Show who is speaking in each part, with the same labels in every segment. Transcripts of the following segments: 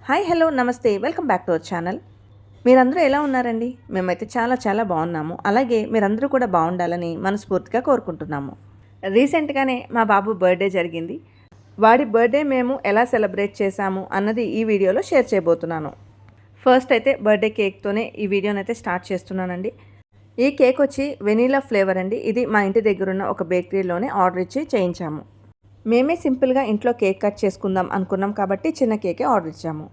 Speaker 1: Hi hello నమస్తే welcome back to our channel. మీరందరూ ఎలా ఉన్నారండి? మేమైతే చాలా బాగున్నాము. అలాగే మీరందరూ కూడా బాగుండాలని మనస్ఫూర్తిగా కోరుకుంటున్నాము. రీసెంట్గానే మా బాబు బర్త్డే జరిగింది. వాడి బర్త్డే మేము ఎలా సెలబ్రేట్ చేశాము అన్నది ఈ వీడియోలో షేర్ చేయబోతున్నాను. ఫస్ట్ అయితే బర్త్డే కేక్తోనే ఈ వీడియోని అయితే స్టార్ట్ చేస్తున్నానండి. ఈ కేక్ వచ్చి వెనీలా ఫ్లేవర్ అండి. ఇది మా ఇంటి దగ్గరున్న ఒక బేకరీలోనే ఆర్డర్ ఇచ్చి చేయించాము. మేమే సింపుల్గా ఇంట్లో కేక్ కట్ చేసుకుందాం అనుకున్నాం కాబట్టి చిన్న కేకే ఆర్డర్ ఇచ్చాము.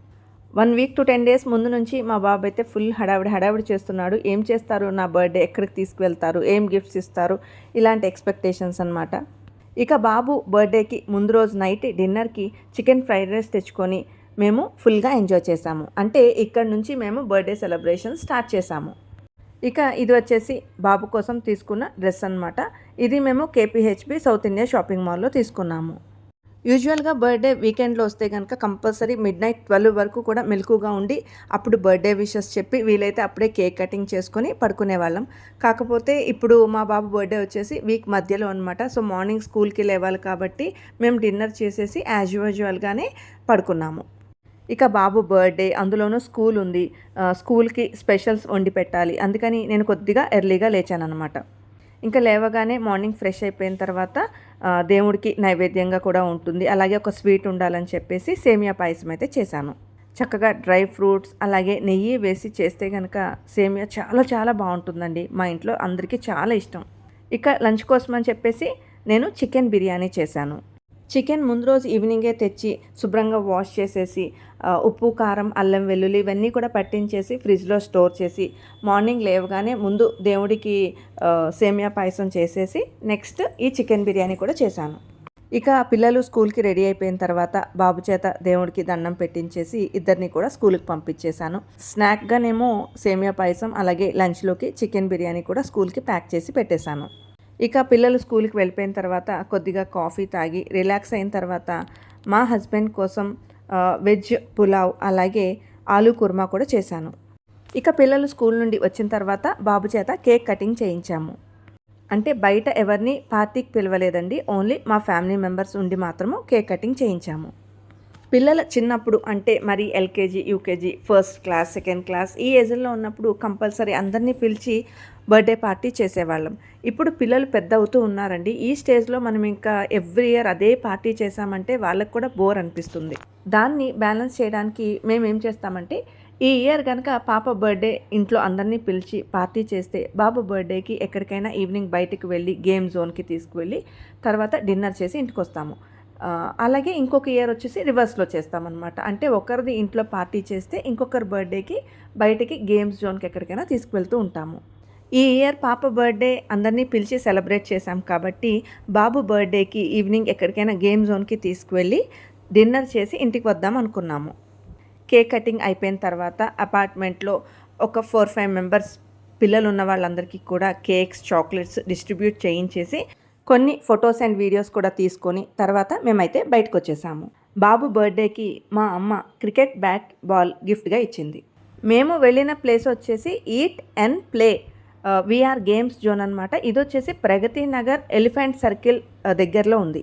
Speaker 1: 1 వీక్ టు 10 డేస్ ముందు నుంచి మా బాబు అయితే ఫుల్ హడావిడి చేస్తున్నాడు. ఏం చేస్తారు, నా బర్త్డే ఎక్కడికి తీసుకువెళ్తారు, ఏం గిఫ్ట్స్ ఇస్తారు, ఇలాంటి ఎక్స్పెక్టేషన్స్ అనమాట. ఇక బాబు బర్త్డేకి ముందు రోజు నైట్ డిన్నర్కి చికెన్ ఫ్రైడ్ రైస్ తెచ్చుకొని మేము ఫుల్గా ఎంజాయ్ చేసాము. అంటే ఇక్కడ నుంచి మేము బర్త్డే సెలబ్రేషన్ స్టార్ట్ చేసాము. ఇక ఇది వచ్చేసి బాబు కోసం తీసుకున్న డ్రెస్ అనమాట. ఇది మేము కేపీహెచ్బి సౌత్ ఇండియా షాపింగ్ మాల్లో తీసుకున్నాము. యూజువల్గా బర్త్డే వీకెండ్లో వస్తే కనుక కంపల్సరీ మిడ్నైట్ 12 వరకు కూడా మెలకుగా ఉండి అప్పుడు బర్త్డే విషెస్ చెప్పి వీలైతే అప్పుడే కేక్ కటింగ్ చేసుకొని పడుకునేవాళ్ళం. కాకపోతే ఇప్పుడు మా బాబు బర్త్డే వచ్చేసి వీక్ మధ్యలో అనమాట. సో మార్నింగ్ స్కూల్కి లేవాలి కాబట్టి మేము డిన్నర్ చేసేసి యాజ్ యూజువల్గానే పడుకున్నాము. ఇక బాబు బర్త్డే, అందులోనూ స్కూల్ ఉంది. స్కూల్కి స్పెషల్స్ వండి పెట్టాలి. అందుకని నేను కొద్దిగా ఎర్లీగా లేచానమాట. ఇంకా లేవగానే మార్నింగ్ ఫ్రెష్ అయిపోయిన తర్వాత దేవుడికి నైవేద్యంగా కూడా ఉంటుంది. అలాగే ఒక స్వీట్ ఉండాలని చెప్పేసి సేమియా పాయసం అయితే చేశాను. చక్కగా డ్రై ఫ్రూట్స్ అలాగే నెయ్యి వేసి చేస్తే కనుక సేమియా చాలా బాగుంటుందండి. మా ఇంట్లో అందరికీ చాలా ఇష్టం. ఇక లంచ్ కోసం అని చెప్పేసి నేను చికెన్ బిర్యానీ చేశాను. చికెన్ ముందు రోజు ఈవినింగే తెచ్చి శుభ్రంగా వాష్ చేసేసి ఉప్పు, కారం, అల్లం, వెల్లుల్లి ఇవన్నీ కూడా పట్టించేసి ఫ్రిడ్జ్లో స్టోర్ చేసి మార్నింగ్ లేవగానే ముందు దేవుడికి సేమియా పాయసం చేసేసి నెక్స్ట్ ఈ చికెన్ బిర్యానీ కూడా చేశాను. ఇక పిల్లలు స్కూల్కి రెడీ అయిపోయిన తర్వాత బాబు చేత దేవుడికి దండం పెట్టించేసి ఇద్దరిని కూడా స్కూల్కి పంపించేశాను. స్నాక్గానేమో సేమియా పాయసం అలాగే లంచ్లోకి చికెన్ బిర్యానీ కూడా స్కూల్కి ప్యాక్ చేసి పెట్టేశాను. ఇక పిల్లలు స్కూల్కి వెళ్ళిపోయిన తర్వాత కొద్దిగా కాఫీ తాగి రిలాక్స్ అయిన తర్వాత మా హస్బెండ్ కోసం వెజ్ పులావ్ అలాగే ఆలూ కుర్మా కూడా చేశాను. ఇక పిల్లలు స్కూల్ నుండి వచ్చిన తర్వాత బాబు చేత కేక్ కటింగ్ చేయించాము. అంటే బయట ఎవరిని పార్టీకి పిలవలేదండి. ఓన్లీ మా ఫ్యామిలీ మెంబర్స్ ఉండి మాత్రము కేక్ కటింగ్ చేయించాము. పిల్లల చిన్నప్పుడు అంటే మరి LKG, UKG, first class, second class ఈ ఏజ్లో ఉన్నప్పుడు కంపల్సరీ అందరినీ పిలిచి బర్త్డే పార్టీ చేసేవాళ్ళం. ఇప్పుడు పిల్లలు పెద్ద అవుతూ ఉన్నారండి. ఈ స్టేజ్లో మనం ఇంకా ఎవ్రీ ఇయర్ అదే పార్టీ చేసామంటే వాళ్ళకు కూడా బోర్ అనిపిస్తుంది. దాన్ని బ్యాలెన్స్ చేయడానికి మేము ఏం చేస్తామంటే ఈ ఇయర్ కనుక పాప బర్త్డే ఇంట్లో అందరినీ పిలిచి పార్టీ చేస్తే బాబు బర్త్డేకి ఎక్కడికైనా ఈవినింగ్ బయటకు వెళ్ళి గేమ్ జోన్కి తీసుకువెళ్ళి తర్వాత డిన్నర్ చేసి ఇంటికి వస్తాము. అలాగే ఇంకొక ఇయర్ వచ్చేసి రివర్స్లో చేస్తామన్నమాట. అంటే ఒకరిది ఇంట్లో పార్టీ చేస్తే ఇంకొకరి బర్త్డేకి బయటికి గేమ్స్ జోన్కి ఎక్కడికైనా తీసుకువెళ్తూ ఉంటాము. ఈ ఇయర్ పాప బర్త్డే అందరినీ పిలిచి సెలబ్రేట్ చేశాం కాబట్టి బాబు బర్త్డేకి ఈవినింగ్ ఎక్కడికైనా గేమ్ జోన్కి తీసుకువెళ్ళి డిన్నర్ చేసి ఇంటికి వద్దాం అనుకున్నాము. కేక్ కటింగ్ అయిపోయిన తర్వాత అపార్ట్మెంట్లో ఒక 4-5 మెంబర్స్ పిల్లలు ఉన్న వాళ్ళందరికీ కూడా కేక్స్, చాక్లెట్స్ డిస్ట్రిబ్యూట్ చేయించేసి కొన్ని ఫొటోస్ అండ్ వీడియోస్ కూడా తీసుకొని తర్వాత మేమైతే బయటకు వచ్చేసాము. బాబు బర్త్డేకి మా అమ్మ క్రికెట్ బ్యాట్, బాల్ గిఫ్ట్గా ఇచ్చింది. మేము వెళ్ళిన ప్లేస్ వచ్చేసి eat and play VR games zone అనమాట. ఇది వచ్చేసి ప్రగతి నగర్ ఎలిఫెంట్ సర్కిల్ దగ్గరలో ఉంది.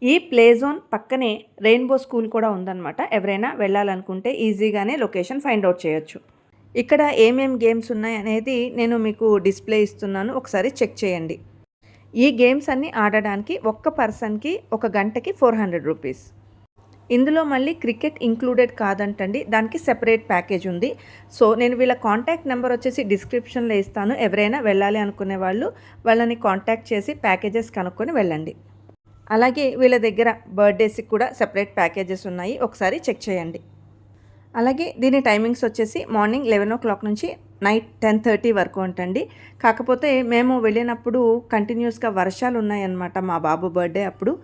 Speaker 1: ఈ ప్లే జోన్ పక్కనే రెయిన్బో స్కూల్ కూడా ఉందన్నమాట. ఎవరైనా వెళ్ళాలనుకుంటే ఈజీగానే లొకేషన్ ఫైండ్ అవుట్ చేయొచ్చు. ఇక్కడ ఏమేం గేమ్స్ ఉన్నాయి అనేది నేను మీకు డిస్ప్లే ఇస్తున్నాను, ఒకసారి చెక్ చేయండి. ఈ గేమ్స్ అన్నీ ఆడడానికి ఒక్క పర్సన్కి ఒక గంటకి 400 రూపీస్. ఇందులో మళ్ళీ క్రికెట్ ఇంక్లూడెడ్ కాదంటండి, దానికి సెపరేట్ ప్యాకేజ్ ఉంది. సో నేను వీళ్ళ కాంటాక్ట్ నెంబర్ వచ్చేసి డిస్క్రిప్షన్లో ఇస్తాను. ఎవరైనా వెళ్ళాలి అనుకునే వాళ్ళు వాళ్ళని కాంటాక్ట్ చేసి ప్యాకేజెస్ కనుక్కొని వెళ్ళండి. అలాగే వీళ్ళ దగ్గర బర్త్డేస్కి కూడా సెపరేట్ ప్యాకేజెస్ ఉన్నాయి, ఒకసారి చెక్ చేయండి. అలాగే దీని టైమింగ్స్ వచ్చేసి మార్నింగ్ 11 o'clock నుంచి నైట్ 10:30 వరకు ఉంటుంది. కాకపోతే మేము వెళ్ళినప్పుడు కంటిన్యూస్గా వర్షాలు ఉన్నాయన్నమాట మా బాబు బర్త్డే అప్పుడు.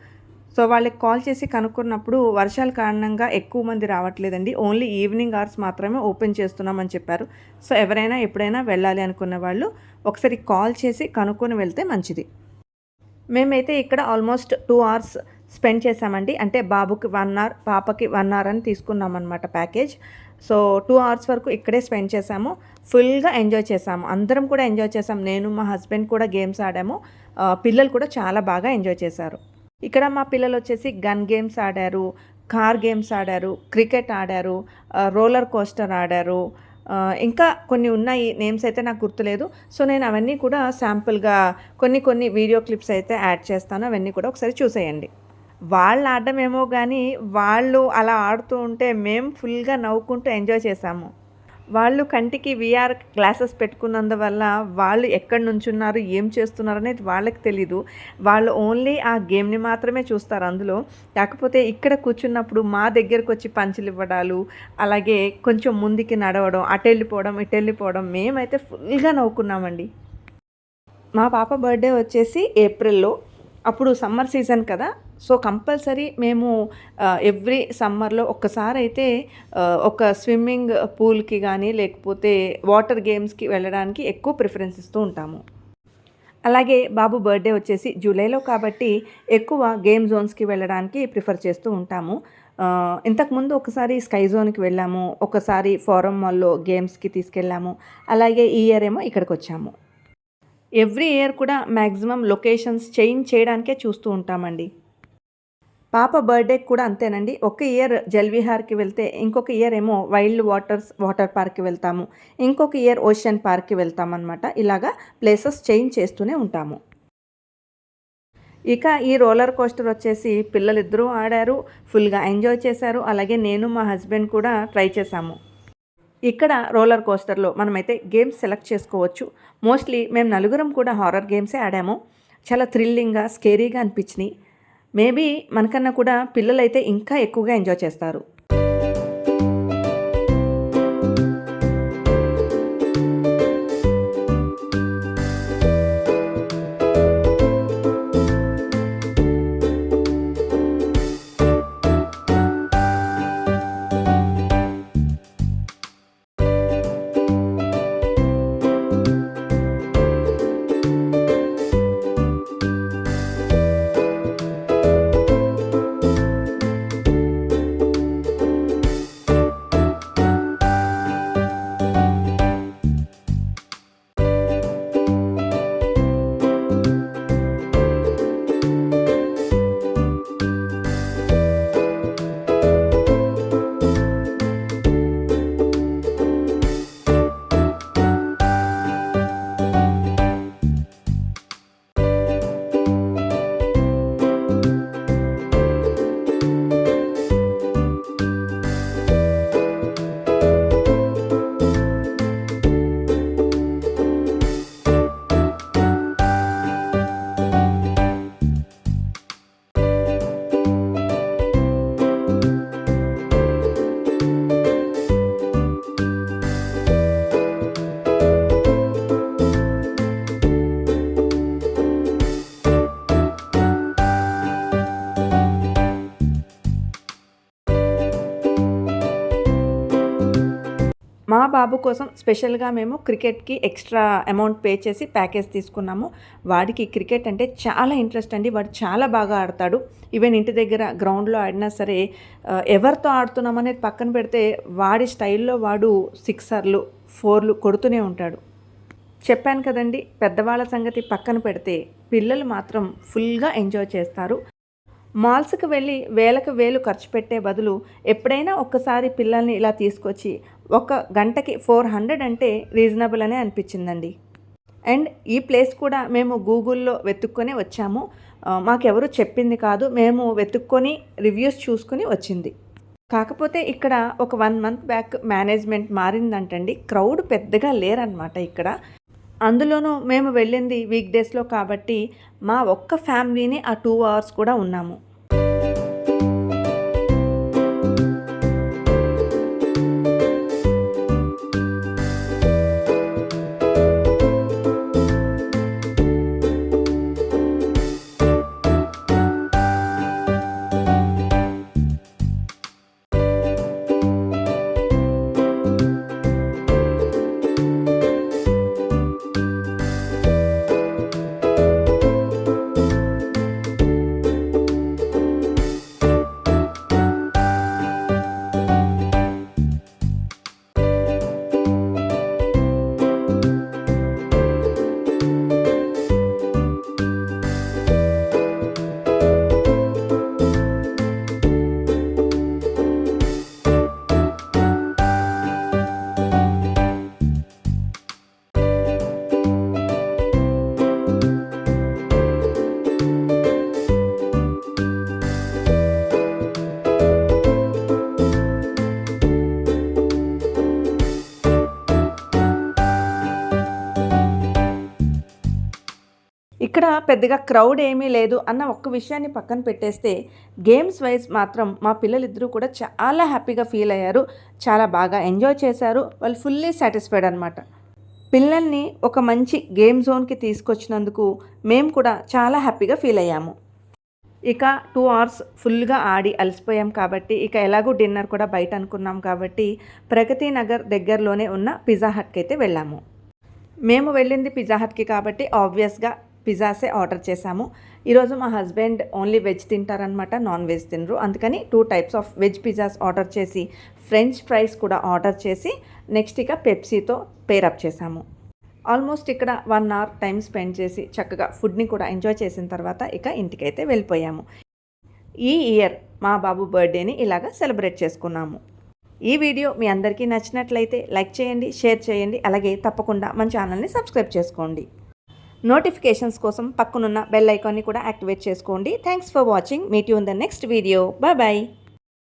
Speaker 1: సో వాళ్ళకి కాల్ చేసి కనుక్కున్నప్పుడు వర్షాల కారణంగా ఎక్కువ మంది రావట్లేదండి, ఓన్లీ ఈవినింగ్ అవర్స్ మాత్రమే ఓపెన్ చేస్తున్నామని చెప్పారు. సో ఎవరైనా ఎప్పుడైనా వెళ్ళాలి అనుకున్న వాళ్ళు ఒకసారి కాల్ చేసి కనుక్కొని వెళ్తే మంచిది. మేమైతే ఇక్కడ ఆల్మోస్ట్ 2 hours స్పెండ్ చేసామండి. అంటే బాబుకి 1 hour, పాపకి 1 hour అని తీసుకున్నామన్నమాట ప్యాకేజ్. సో 2 hours వరకు ఇక్కడే స్పెండ్ చేసాము. ఫుల్గా ఎంజాయ్ చేసాము, అందరం కూడా ఎంజాయ్ చేసాం. నేను మా హస్బెండ్ కూడా గేమ్స్ ఆడాము. పిల్లలు కూడా చాలా బాగా ఎంజాయ్ చేశారు. ఇక్కడ మా పిల్లలు వచ్చేసి గన్ గేమ్స్ ఆడారు, కార్ గేమ్స్ ఆడారు, క్రికెట్ ఆడారు, రోలర్ కోస్టర్ ఆడారు. ఇంకా కొన్ని ఉన్నాయి, నేమ్స్ అయితే నాకు గుర్తులేదు. సో నేను అవన్నీ కూడా శాంపుల్గా కొన్ని వీడియో క్లిప్స్ అయితే యాడ్ చేస్తాను. అవన్నీ కూడా ఒకసారి చూసేయండి. వాళ్ళు ఆడడమేమో కానీ వాళ్ళు అలా ఆడుతూ ఉంటే మేము ఫుల్గా నవ్వుకుంటూ ఎంజాయ్ చేశాము. వాళ్ళు కంటికి వీఆర్ గ్లాసెస్ పెట్టుకున్నందువల్ల వాళ్ళు ఎక్కడ నుంచున్నారు, ఏం చేస్తున్నారు అనేది వాళ్ళకి తెలీదు. వాళ్ళు ఓన్లీ ఆ గేమ్ని మాత్రమే చూస్తారు అందులో. కాకపోతే ఇక్కడ కూర్చున్నప్పుడు మా దగ్గరకు వచ్చి పంచులు ఇవ్వడాలు, అలాగే కొంచెం ముందుకి నడవడం, అటు వెళ్ళిపోవడం, ఇటు వెళ్ళిపోవడం, మేమైతే ఫుల్గా నవ్వుకున్నామండి. మా పాప బర్త్డే వచ్చేసి ఏప్రిల్లో. అప్పుడు సమ్మర్ సీజన్ కదా, సో కంపల్సరీ మేము ఎవ్రీ సమ్మర్లో ఒక్కసారి అయితే ఒక స్విమ్మింగ్ పూల్కి కానీ లేకపోతే వాటర్ గేమ్స్కి వెళ్ళడానికి ఎక్కువ ప్రిఫరెన్స్ ఇస్తూ ఉంటాము. అలాగే బాబు బర్త్డే వచ్చేసి జూలైలో కాబట్టి ఎక్కువ గేమ్ జోన్స్కి వెళ్ళడానికి ప్రిఫర్ చేస్తూ ఉంటాము. ఇంతకుముందు ఒకసారి స్కై జోన్కి వెళ్ళాము, ఒకసారి ఫోరం మాల్లో గేమ్స్కి తీసుకెళ్ళాము. అలాగే ఈ ఇయర్ ఏమో ఇక్కడికి వచ్చాము. ఎవ్రీ ఇయర్ కూడా మ్యాక్సిమం లొకేషన్స్ చేంజ్ చేయడానికే చూస్తూ ఉంటామండి. పాప బర్త్డేకి కూడా అంతేనండి. ఒక ఇయర్ జల్విహార్కి వెళ్తే ఇంకొక ఇయర్ ఏమో వైల్డ్ వాటర్ పార్క్కి వెళ్తాము, ఇంకొక ఇయర్ ఓషన్ పార్క్కి వెళ్తామన్నమాట. ఇలాగా ప్లేసెస్ చేంజ్ చేస్తూనే ఉంటాము. ఇక ఈ రోలర్ కోస్టర్ వచ్చేసి పిల్లలిద్దరూ ఆడారు, ఫుల్గా ఎంజాయ్ చేశారు. అలాగే నేను మా హస్బెండ్ కూడా ట్రై చేశాము. ఇక్కడ రోలర్ కోస్టర్లో మనమైతే గేమ్స్ సెలెక్ట్ చేసుకోవచ్చు. మోస్ట్లీ మేము నలుగురం కూడా హారర్ గేమ్సే ఆడాము. చాలా థ్రిల్లింగ్గా, స్కేరీగా అనిపించినాయి. మేబీ మనకన్నా కూడా పిల్లలైతే ఇంకా ఎక్కువగా ఎంజాయ్ చేస్తారు. మా బాబు కోసం స్పెషల్గా మేము క్రికెట్కి ఎక్స్ట్రా అమౌంట్ పే చేసి ప్యాకేజ్ తీసుకున్నాము. వాడికి క్రికెట్ అంటే చాలా ఇంట్రెస్ట్ అండి. వాడు చాలా బాగా ఆడతాడు. ఈవెన్ ఇంటి దగ్గర గ్రౌండ్లో ఆడినా సరే ఎవరితో ఆడుతున్నాం అనేది పక్కన పెడితే వాడి స్టైల్లో వాడు సిక్సర్లు, ఫోర్లు కొడుతూనే ఉంటాడు. చెప్పాను కదండి, పెద్దవాళ్ళ సంగతి పక్కన పెడితే పిల్లలు మాత్రం ఫుల్గా ఎంజాయ్ చేస్తారు. మాల్స్కి వెళ్ళి వేలకు వేలు ఖర్చు పెట్టే బదులు ఎప్పుడైనా ఒక్కసారి పిల్లల్ని ఇలా తీసుకొచ్చి ఒక గంటకి 400 అంటే రీజనబుల్ అనే అనిపించిందండి. అండ్ ఈ ప్లేస్ కూడా మేము గూగుల్లో వెతుక్కొని వచ్చాము. మాకెవరు చెప్పింది కాదు, మేము వెతుక్కొని రివ్యూస్ చూసుకుని వచ్చింది. కాకపోతే ఇక్కడ ఒక 1 మంత్ బ్యాక్ మేనేజ్మెంట్ మారిందంటండి. క్రౌడ్ పెద్దగా లేరనమాట ఇక్కడ. అందులోనూ మేము వెళ్ళింది వీక్ డేస్లో కాబట్టి మా ఒక్క ఫ్యామిలీని ఆ 2 అవర్స్ కూడా ఉన్నాము. ఇక్కడ పెద్దగా క్రౌడ్ ఏమీ లేదు అన్న ఒక్క విషయాన్ని పక్కన పెట్టేస్తే గేమ్స్ వైజ్ మాత్రం మా పిల్లలిద్దరూ కూడా చాలా హ్యాపీగా ఫీల్ అయ్యారు. చాలా బాగా ఎంజాయ్ చేశారు. వాళ్ళు ఫుల్లీ సాటిస్ఫైడ్ అనమాట. పిల్లల్ని ఒక మంచి గేమ్ జోన్కి తీసుకొచ్చినందుకు మేము కూడా చాలా హ్యాపీగా ఫీల్ అయ్యాము. ఇక 2 అవర్స్ ఫుల్గా ఆడి అలసిపోయాం కాబట్టి ఇక ఎలాగో డిన్నర్ కూడా బయట అనుకున్నాం కాబట్టి ప్రగతి నగర్ దగ్గరలోనే ఉన్న పిజ్జా హట్కి అయితే వెళ్ళాము. మేము వెళ్ళింది పిజ్జా హట్కి కాబట్టి ఆబ్వియస్గా పిజ్జాసే ఆర్డర్ చేశాము. ఈరోజు మా హస్బెండ్ ఓన్లీ వెజ్ తింటారనమాట, నాన్ వెజ్ తినరు. అందుకని 2 types of veg pizzas order చేసి ఫ్రెంచ్ ఫ్రైస్ కూడా ఆర్డర్ చేసి నెక్స్ట్ ఇక పెప్సీతో పేరప్ చేశాము. ఆల్మోస్ట్ ఇక్కడ 1 అవర్ టైం స్పెండ్ చేసి చక్కగా ఫుడ్ని కూడా ఎంజాయ్ చేసిన తర్వాత ఇక ఇంటికైతే వెళ్ళిపోయాము. ఈ ఇయర్ మా బాబు బర్త్డేని ఇలాగా సెలబ్రేట్ చేసుకున్నాము. ఈ వీడియో మీ అందరికీ నచ్చినట్లయితే లైక్ చేయండి, షేర్ చేయండి. అలాగే తప్పకుండా మన ఛానల్ని సబ్స్క్రైబ్ చేసుకోండి. నోటిఫికేషన్స్ కోసం పక్కనున్న బెల్ ఐకాన్ని కూడా యాక్టివేట్ చేసుకోండి. Thanks for watching. Meet you in the next video. Bye bye.